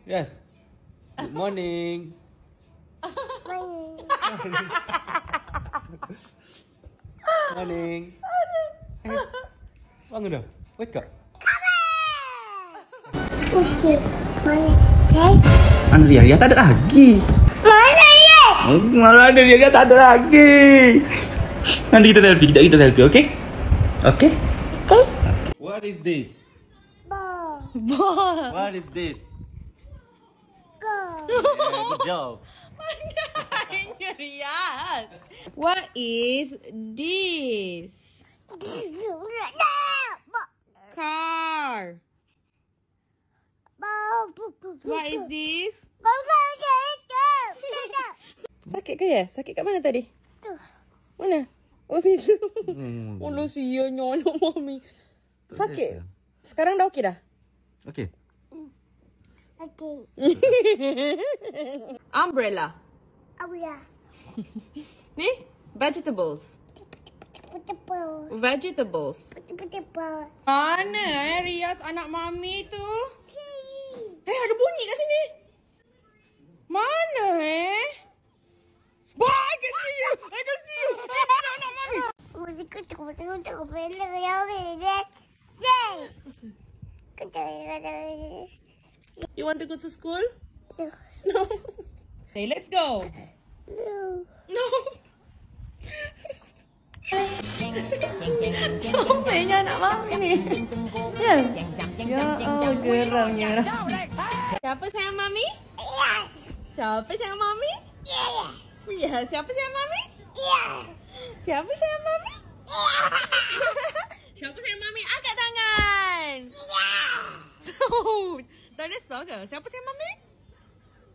Yes. Good morning. Morning. Bangun dah. Wake up. Okay. Mana? Mana Ria tak ada lagi. Mana ya? Mana ada Ria tak ada lagi. Nanti kita selfie, kita selfie, okay? Okay? Okay. What is this? Ball. What is this? Go. Yeah, good job. Riaz. What is this? Car. What is this? Sakit ke ya? Sakit kat mana tadi? Mana? Oh situ. Oh lo sianya anak mami. Sakit? Sekarang dah okey dah? Okay. Okay. Umbrella. Awya. Ni? Vegetables. Vegetables. Mana Riaz anak mami tu? Ada bunyi kat sini. Mana Wah, I can see you. I can see you. Anak mami. You want to go to school? No. Okay, let's go. No. Mainnya anak mami ni. Ya. Ya, oh geramnya. Siapa sayang mami? Yes. Siapa sayang mami? Yes. Ya, siapa sayang mami? Yes. Siapa sayang mami? Siapa sayang mami? Angkat tangan. Yes. Oh, dinosaur ke? Siapa sayang mami?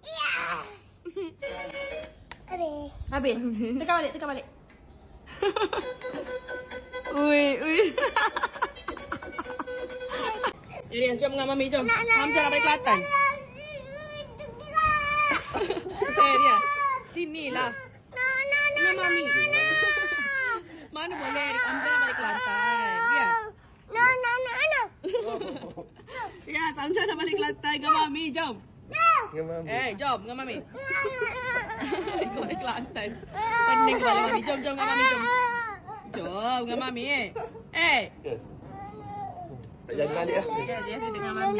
Yes. Habis. Habis. Tekan balik. Ui. Riaz, jom dengan mami, jom. Hamzah nak balik Kelantan. Okay, Riaz. Sinilah. Dengan mami. Mana boleh, Hamzah nak balik Kelantan. Riaz. No. Riaz, Hamzah nak balik Kelantan dengan mami, jom. Jom dengan mami. Ikut balik Kelantan. Pening kepala mami. Jom dengan mami, jom. Jom dengan mami, Yes. Jangan balik lah. Dia dengan mami.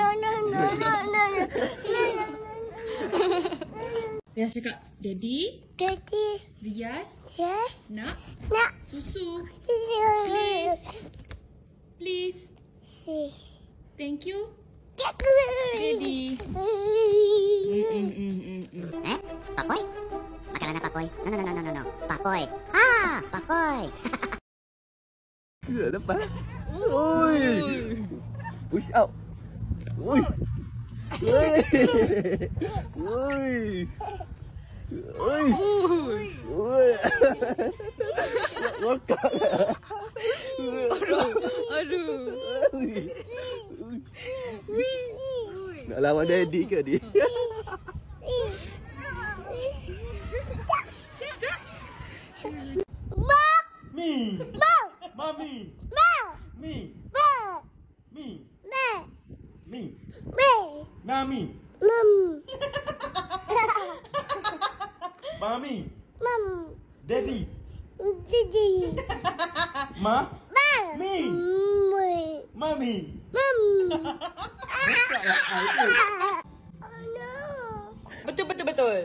Riaz cakap, Daddy, Riaz Yes. nak Nak. susu. Please. Please. Thank you, Daddy. Papoy? Makanan na papoy? No. Papoy. Papoy. Ya, dapat. Oi. Push up. Oi. Workout. Aduh. Nak lawan daddy ke dia? Me. Mommy. Me. Mommy. Mommy. Daddy. Ma. Me. Mommy. Betul.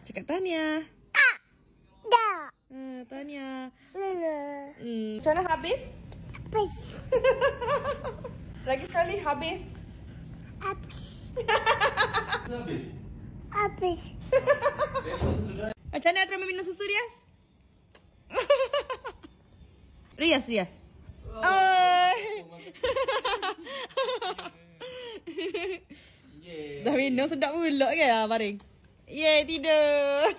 Cakap Tania. Tania. Macam mana habis? Lagi sekali habis. Habis. Macam mana Atra minum susu, Riaz? Riaz. Dah minum sedap pula ke baring? Yeay, tidur.